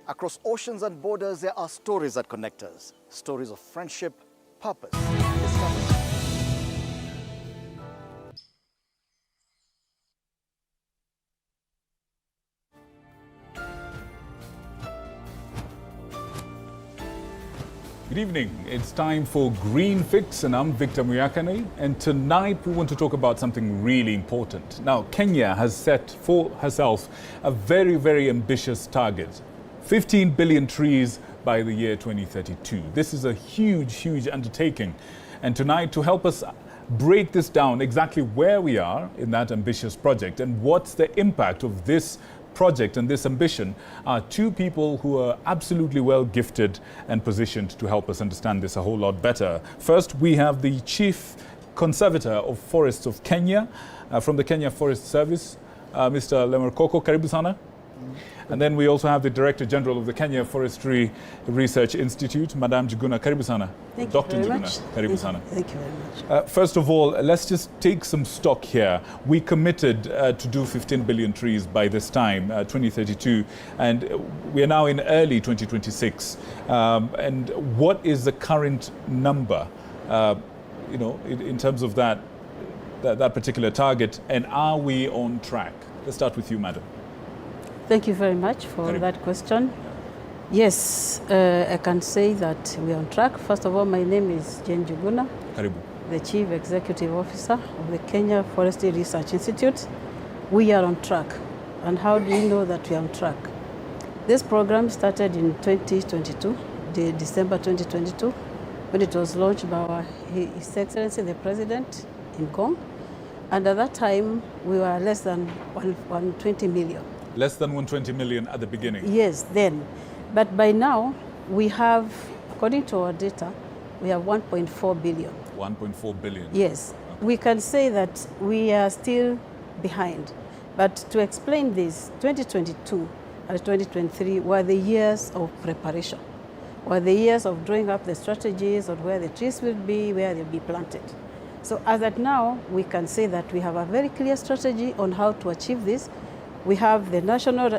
Across oceans and borders, there are stories that connect us. Stories of friendship, purpose, discovery. Good evening. It's time for Green Fix, and I'm Victor Muyakane. And tonight we want to talk about something really important. Now, Kenya has set for herself a very, very ambitious target: 15 billion trees by the year 2032. This is a huge, huge undertaking. And tonight, to help us break this down, exactly where we are in that ambitious project and what's the impact of this project and this ambition, are two people who are absolutely well gifted and positioned to help us understand this a whole lot better. First, we have the Chief Conservator of Forests of Kenya from the Kenya Forest Service, Mr. Lemerkoko. Karibu sana. And then we also have the Director General of the Kenya Forestry Research Institute, Madam Njuguna. Karibu sana. Thank Dr. you very Njuguna. much. Karibu sana. Thank you very much. First of all, let's just take some stock here. We committed to do 15 billion trees by this time, 2032, and we are now in early 2026. And what is the current number, in terms of that particular target, and are we on track? Let's start with you, Madam. Thank you very much for that question. Yes, I can say that we are on track. First of all, my name is Jane Njuguna, the Chief Executive Officer of the Kenya Forestry Research Institute. We are on track. And how do you know that we are on track? This program started in 2022, December 2022, when it was launched by His Excellency the President in Kong. And at that time, we were less than 120 million. Less than 120 million at the beginning? Yes, then. But by now, we have, according to our data, we have 1.4 billion. 1.4 billion? Yes. Okay. We can say that we are still behind. But to explain this, 2022 and 2023 were the years of preparation, were the years of drawing up the strategies of where the trees will be, where they'll be planted. So as at now, we can say that we have a very clear strategy on how to achieve this. We have the National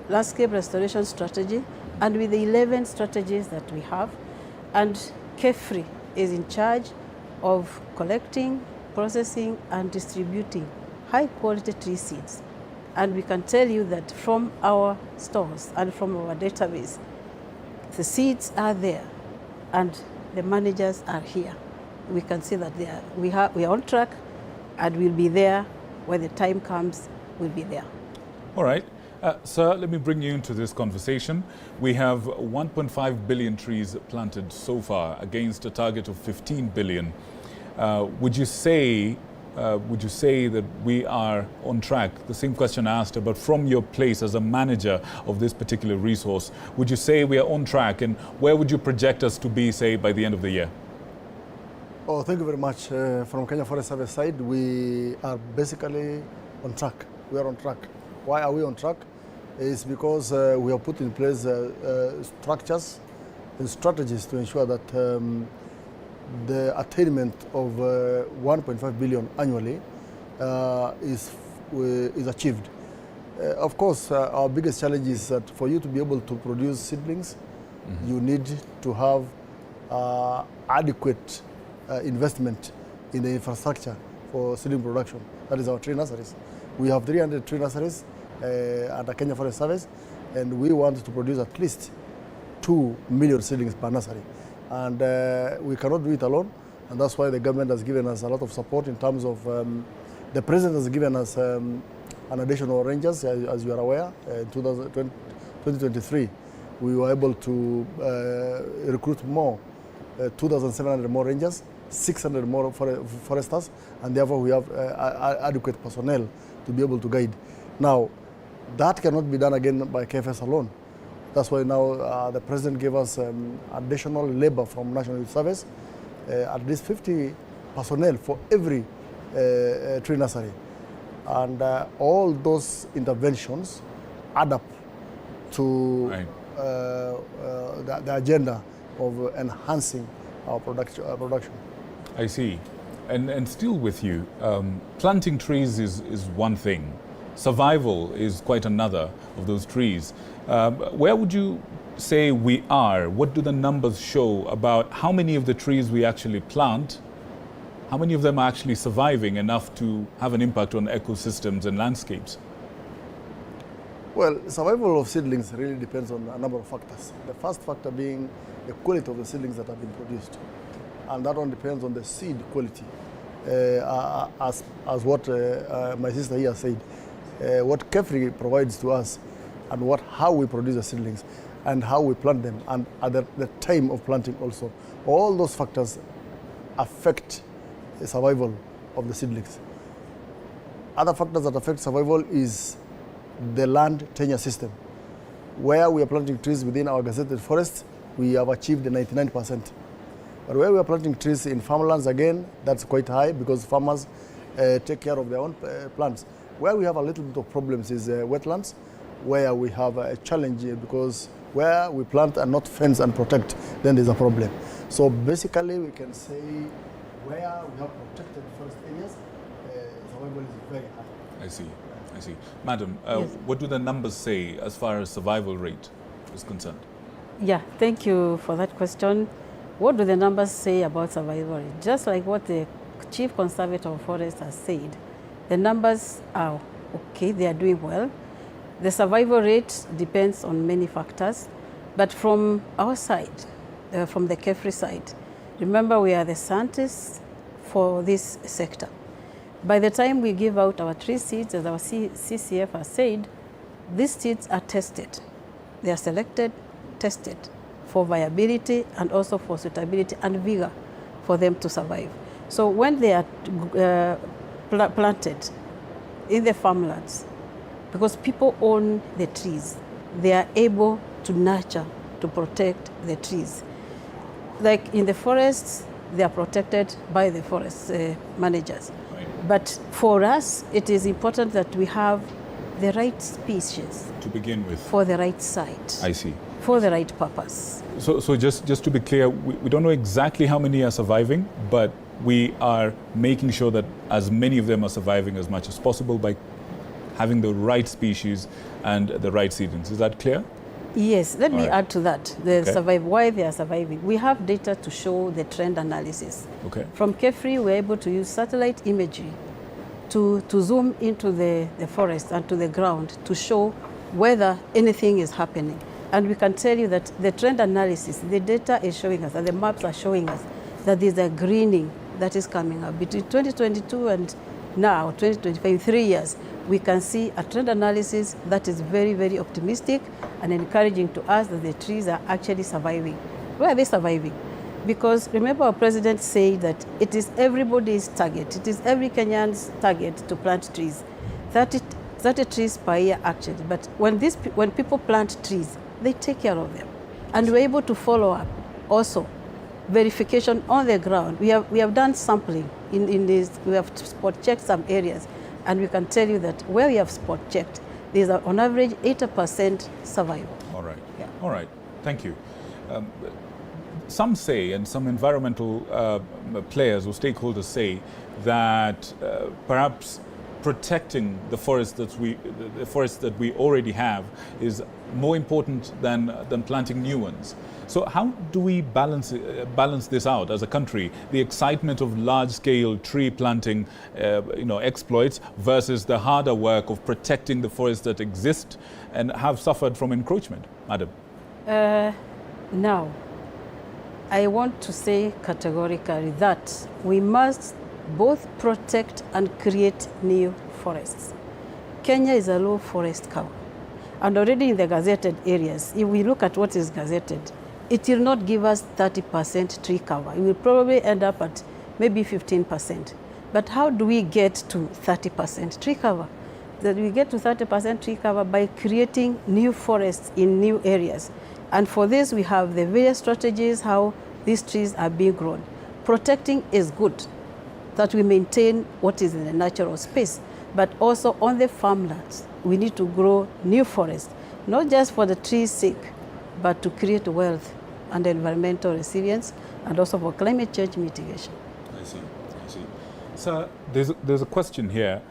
Landscape Restoration Strategy, and with the 11 strategies that we have, and KEFRI is in charge of collecting, processing, and distributing high-quality tree seeds. And we can tell you that from our stores and from our database, the seeds are there, and the managers are here. We can see that we are on track, and we'll be there when the time comes. We'll be there. All right. Sir, let me bring you into this conversation. We have 1.5 billion trees planted so far against a target of 15 billion. Would you say that we are on track? The same question I asked, but from your place as a manager of this particular resource, would you say we are on track, and where would you project us to be, say, by the end of the year? Oh, thank you very much. From Kenya Forest Service side, we are basically on track. We are on track. Why are we on track? It's because we have put in place structures and strategies to ensure that the attainment of 1.5 billion annually is achieved. Of course, our biggest challenge is that for you to be able to produce seedlings, you need to have adequate investment in the infrastructure for seedling production. That is our tree nurseries. We have 300 tree nurseries under Kenya Forest Service, and we want to produce at least 2 million seedlings per nursery. And we cannot do it alone, and that's why the government has given us a lot of support in terms of, the President has given us an additional rangers, as you are aware. In 2023, we were able to recruit more, 2,700 more rangers, 600 more foresters, and therefore we have adequate personnel to be able to guide. Now, that cannot be done again by KFS alone. That's why now the President gave us additional labor from National Youth Service, at least 50 personnel for every tree nursery. And all those interventions add up to the agenda of enhancing our production. I see. And still with you, planting trees is one thing. survival is quite another of those trees. Where would you say we are? What do the numbers show about how many of the trees we actually plant? How many of them are actually surviving enough to have an impact on ecosystems and landscapes? Well, survival of seedlings really depends on a number of factors. The first factor being the quality of the seedlings that have been produced. And that one depends on the seed quality. As what my sister here said, what GOtv provides to us and how we produce the seedlings and how we plant them and at the time of planting also. All those factors affect the survival of the seedlings. Other factors that affect survival is the land tenure system. Where we are planting trees within our gazetted forests, we have achieved 99%. But where we are planting trees in farmlands, again, that's quite high because farmers take care of their own plants. Where we have a little bit of problems is wetlands, where we have a challenge because where we plant and not fence and protect, then there's a problem. So basically, we can say where we have protected forest areas, survival is very high. I see. I see. Madam, Yes. what do the numbers say as far as survival rate is concerned? Yeah, thank you for that question. What do the numbers say about survival rate? Just like what the Chief Conservator of Forest has said, the numbers are okay, they are doing well. The survival rate depends on many factors, but from our side, from the GOtv side, remember we are the scientists for this sector. By the time we give out our tree seeds, as our CCF has said, these seeds are tested. They are selected, tested for viability and also for suitability and vigor for them to survive. So when they are planted in the farmlands, because people own the trees, they are able to nurture, to protect the trees. Like in the forests, they are protected by the forest managers. But for us, it is important that we have the right species To begin with. for the right site, I see. for the right purpose. So just to be clear, we don't know exactly how many are surviving, but we are making sure that as many of them are surviving as much as possible by having the right species and the right seedlings. Is that clear? Yes, let me All right. add to that, why they are surviving. We have data to show the trend analysis. Okay. From GOtv, we're able to use satellite imagery to zoom into the forest and to the ground to show whether anything is happening. And we can tell you that the trend analysis, the data is showing us, and the maps are showing us that there's a greening that is coming up. Between 2022 and now, 2025, 3 years, we can see a trend analysis that is very, very optimistic and encouraging to us that the trees are actually surviving. Why are they surviving? Because remember our president said that it is everybody's target, it is every Kenyan's target to plant trees. 30 trees per year actually, but when people plant trees, they take care of them. And we're able to follow up also verification on the ground. We have done sampling in this, we have spot checked some areas, and we can tell you that where we have spot checked, there's on average 80% survival. All right. Yeah. All right. Thank you. Some say, and some environmental players or stakeholders say, that perhaps protecting the forests that we already have is more important than planting new ones. So how do we balance this out as a country? The excitement of large-scale tree planting, exploits versus the harder work of protecting the forests that exist and have suffered from encroachment, Madam. Now, I want to say categorically that we must both protect and create new forests. Kenya is a low forest cover. And already in the gazetted areas, if we look at what is gazetted, it will not give us 30% tree cover. It will probably end up at maybe 15%. But how do we get to 30% tree cover? That we get to 30% tree cover by creating new forests in new areas. And for this, we have the various strategies how these trees are being grown. Protecting is good, that we maintain what is in the natural space, but also on the farmlands, we need to grow new forests, not just for the trees' sake, but to create wealth and environmental resilience, and also for climate change mitigation. I see. Sir, there's a question here.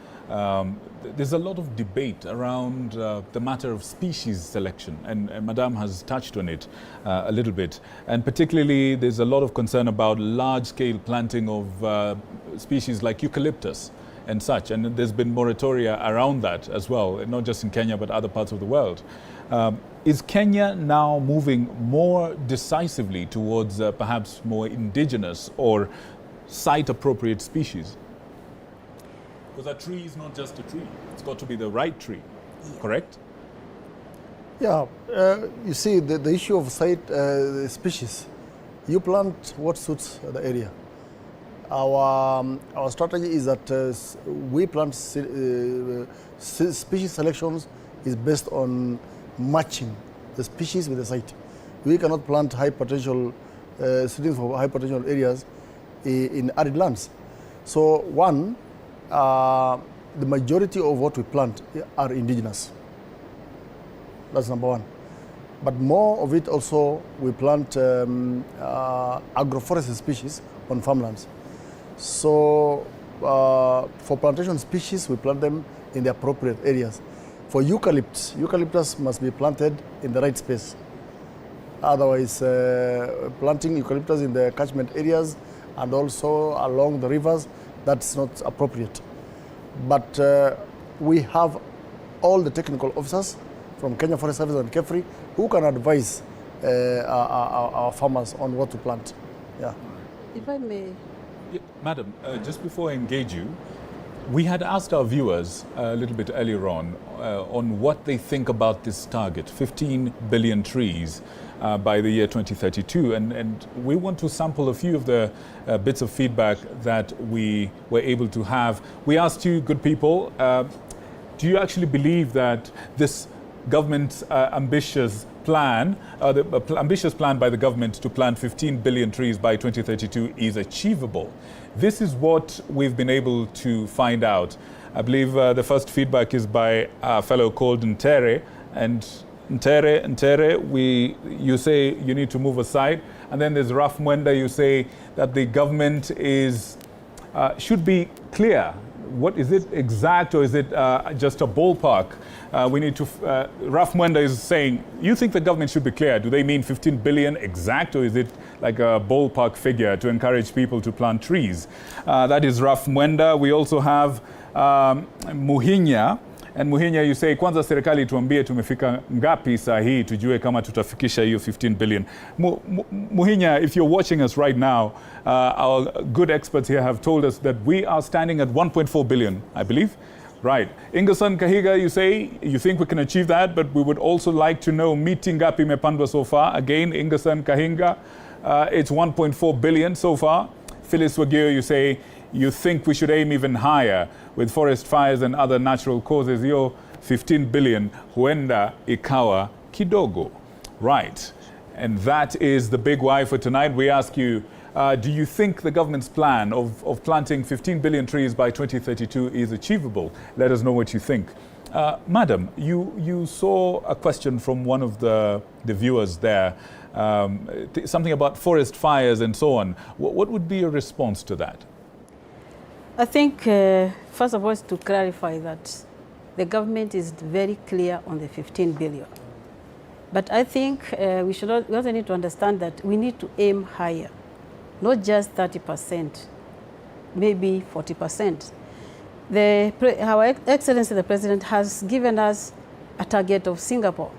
there's a lot of debate around the matter of species selection, and Madame has touched on it a little bit. And particularly, there's a lot of concern about large-scale planting of species like eucalyptus and such. And there's been moratoria around that as well, not just in Kenya, but other parts of the world. Is Kenya now moving more decisively towards perhaps more indigenous or site-appropriate species? Because a tree is not just a tree. It's got to be the right tree, correct? Yeah, you see, the issue of site species, you plant what suits the area. Our strategy is that we plant species selections is based on matching the species with the site. We cannot plant high potential seedlings for high potential areas in arid lands. So one, the majority of what we plant are indigenous. That's number one. But more of it also, we plant agroforestry species on farmlands. So for plantation species, we plant them in the appropriate areas. For eucalyptus must be planted in the right space. Otherwise, planting eucalyptus in the catchment areas and also along the rivers, that's not appropriate. But we have all the technical officers from Kenya Forest Service and KEFRI who can advise our farmers on what to plant. Yeah. If I may. Yeah, Madam, just before I engage you, we had asked our viewers a little bit earlier on what they think about this target, 15 billion trees by the year 2032. And we want to sample a few of the bits of feedback that we were able to have. We asked you, good people, do you actually believe that this government's ambitious plan, ambitious plan by the government to plant 15 billion trees by 2032 is achievable? This is what we've been able to find out. I believe the first feedback is by a fellow called Ntere, and Ntere, you say you need to move aside, and then there's Raf Mwenda, you say that the government is should be clear. What is it exact, or is it just a ballpark? We need to. Raf Mwenda is saying, you think the government should be clear? Do they mean 15 billion exact, or is it like a ballpark figure to encourage people to plant trees? That is Raf Mwenda. We also have Muhinya. And Muhinya, you say, kwanza serikali tuambie tumefika ngapi saa hii tujue kama tutafikisha hiyo 15 billion. Muhinya, if you're watching us right now, our good experts here have told us that we are standing at 1.4 billion, I believe. Right. Ingerson Kahiga, you say you think we can achieve that, but we would also like to know miti ngapi imepandwa so far. Again, Ingerson Kahiga, it's 1.4 billion so far. Phyllis Wagio, you say you think we should aim even higher with forest fires and other natural causes. Yo, 15 billion, huenda ikawa kidogo. Right. And that is the big why for tonight. We ask you, do you think the government's plan of planting 15 billion trees by 2032 is achievable? Let us know what you think. Madam, you saw a question from one of the viewers there, something about forest fires and so on. What would be your response to that? I think, first of all, to clarify that the government is very clear on the 15 billion. But I think we also need to understand that we need to aim higher, not just 30%, maybe 40%. Our Excellency the President has given us a target of Singapore,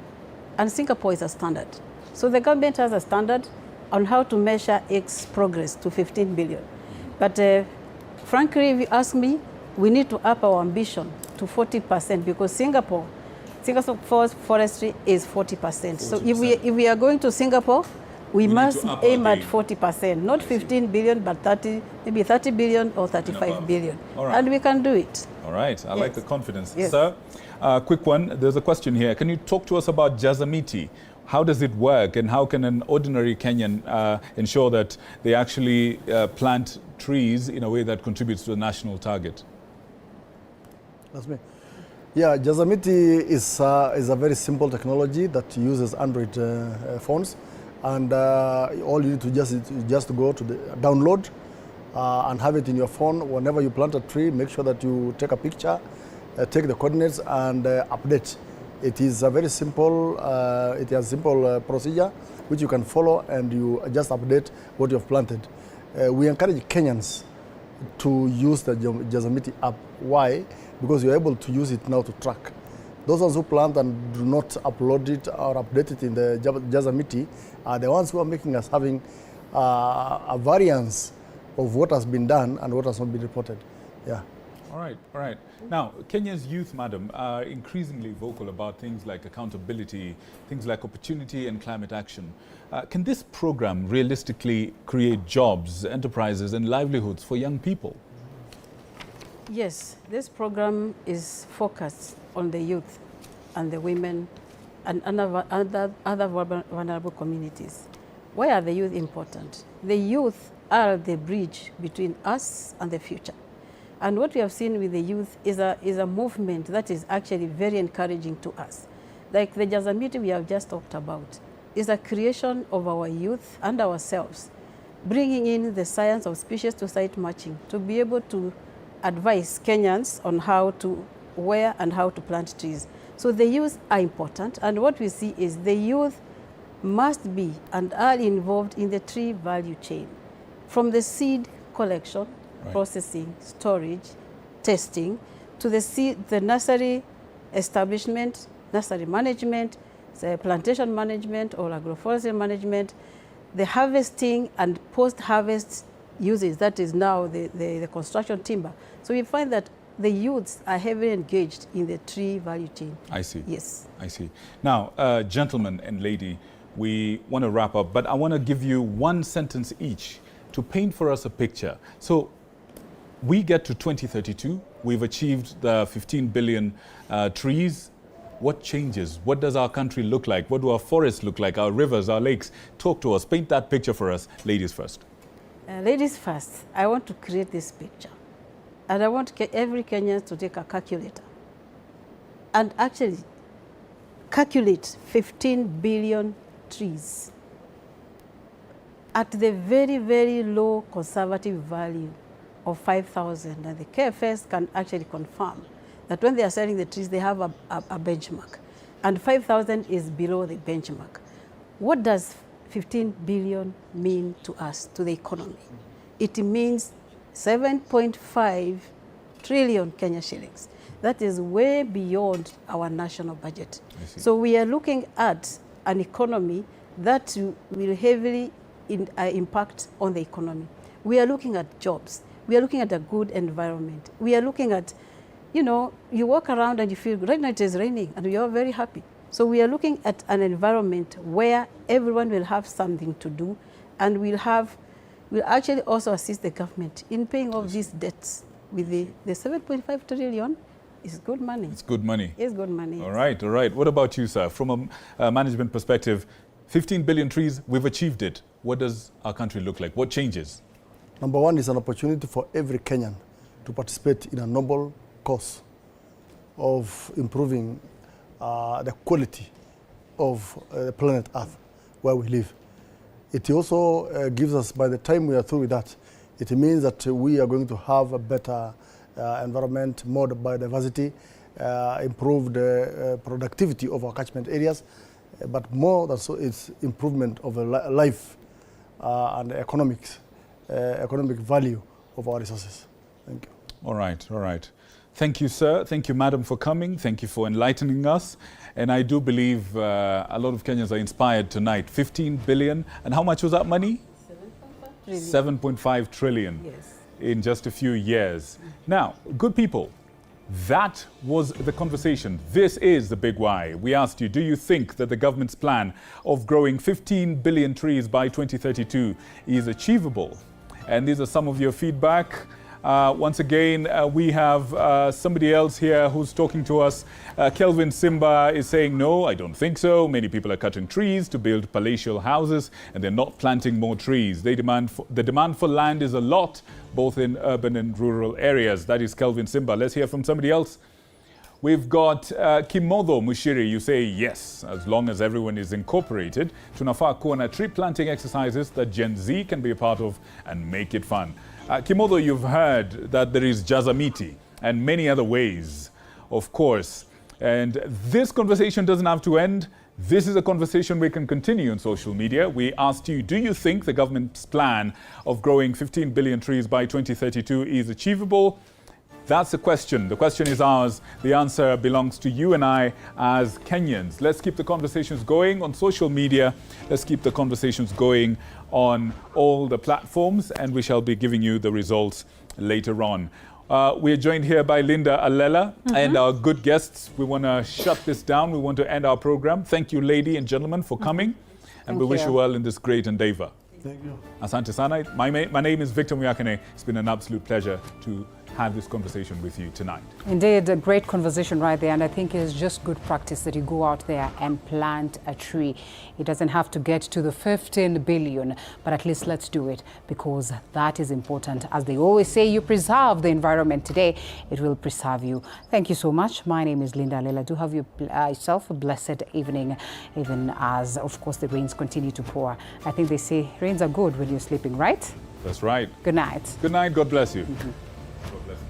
and Singapore is a standard. So the government has a standard on how to measure its progress to 15 billion. But frankly, if you ask me, we need to up our ambition to 40% because Singapore's forestry is 40%. So if we are going to Singapore, we must aim at 40%, not 15 billion, but 30, maybe 30 billion or 35 billion. Right. And we can do it. All right, I like the confidence. Yes. Sir, quick one, there's a question here. Can you talk to us about Jazamiti? How does it work, and how can an ordinary Kenyan ensure that they actually plant trees in a way that contributes to the national target? That's me. Yeah, Jazamiti is a very simple technology that uses Android phones, and all you need to just go to the download and have it in your phone. Whenever you plant a tree, make sure that you take a picture take the coordinates and update. It is a very simple, procedure which you can follow, and you just update what you have planted. We encourage Kenyans to use the GOtv app. Why? Because you're able to use it now to track. Those ones who plant and do not upload it or update it in the GOtv are the ones who are making us having a variance of what has been done and what has not been reported. Yeah. All right, all right. Now, Kenya's youth, madam, are increasingly vocal about things like accountability, things like opportunity and climate action. Can this program realistically create jobs, enterprises and livelihoods for young people? Yes, this program is focused on the youth and the women and other vulnerable communities. Why are the youth important? The youth are the bridge between us and the future. And what we have seen with the youth is a movement that is actually very encouraging to us. Like the GOtv we have just talked about is a creation of our youth and ourselves, bringing in the science of species to site matching to be able to advise Kenyans on how to, where and how to plant trees. So the youth are important, and what we see is the youth must be and are involved in the tree value chain, from the seed collection, processing, storage, testing, to the nursery establishment, nursery management, the plantation management or agroforestry management, the harvesting and post-harvest uses, that is now the construction timber. So we find that the youths are heavily engaged in the tree value chain. I see. Yes. I see. Now, gentlemen and lady, we want to wrap up, but I want to give you one sentence each to paint for us a picture. So we get to 2032, we've achieved the 15 billion trees. What changes? What does our country look like? What do our forests look like? Our rivers, our lakes? Talk to us. Paint that picture for us. Ladies first. Ladies first. I want to create this picture. And I want every Kenyan to take a calculator and actually calculate 15 billion trees at the very, very low conservative value of 5,000. And the KFS can actually confirm that when they are selling the trees, they have a benchmark. And 5,000 is below the benchmark. What does 15 billion mean to us, to the economy? It means 7.5 trillion Kenya shillings. That is way beyond our national budget. So we are looking at an economy that will heavily impact on the economy. We are looking at jobs. We are looking at a good environment. We are looking at, you know, you walk around and you feel, right now it is raining and we are very happy. So we are looking at an environment where everyone will have something to do, and we'll actually also assist the government in paying off these debts with the 7.5 trillion. Is good money. It's good money. It's good money. All right, all right. What about you, sir? From a management perspective, 15 billion trees, we've achieved it. What does our country look like? What changes? Number one is an opportunity for every Kenyan to participate in a noble cause of improving the quality of the planet Earth where we live. It also gives us, by the time we are through with that, it means that we are going to have a better environment, more biodiversity, improved productivity of our catchment areas, but more than so, it's improvement of life and economic value of our resources. Thank you. All right, all right. Thank you, sir. Thank you, madam, for coming. Thank you for enlightening us. And I do believe a lot of Kenyans are inspired tonight. 15 billion. And how much was that money? 7.5 trillion. Yes. In just a few years. Now, good people, that was the conversation. This is the big why. We asked you, do you think that the government's plan of growing 15 billion trees by 2032 is achievable? And these are some of your feedback. Once again, we have somebody else here who's talking to us. Kelvin Simba is saying, no, I don't think so. Many people are cutting trees to build palatial houses, and they're not planting more trees. The demand for land is a lot, both in urban and rural areas. That is Kelvin Simba. Let's hear from somebody else. We've got Kimodo Mushiri. You say, yes, as long as everyone is incorporated. Tunafaa kuwa na tree planting exercises that Gen Z can be a part of and make it fun. Kimodo, you've heard that there is GOtv and many other ways of course. And this conversation doesn't have to end. This is a conversation we can continue on social media. We asked you, do you think the government's plan of growing 15 billion trees by 2032 is achievable? That's the question. The question is ours. The answer belongs to you and I as Kenyans. Let's keep the conversations going on social media. Let's keep the conversations going on all the platforms, and we shall be giving you the results later on. We are joined here by Linda Alela and our good guests. We want to shut this down. We want to end our program. Thank you, ladies and gentlemen, for coming. And we wish you well in this great endeavor. Thank you. Asante sana. My name is Victor Muyakane. It's been an absolute pleasure to have this conversation with you tonight. Indeed, a great conversation right there, and I think it's just good practice that you go out there and plant a tree. It doesn't have to get to the 15 billion, but at least let's do it, because that is important. As they always say, you preserve the environment today, it will preserve you. Thank you so much. My name is Linda Alela. Do have yourself a blessed evening, even as, of course, the rains continue to pour. I think they say rains are good when you're sleeping, right? That's right. Good night. Good night. God bless you. God bless you.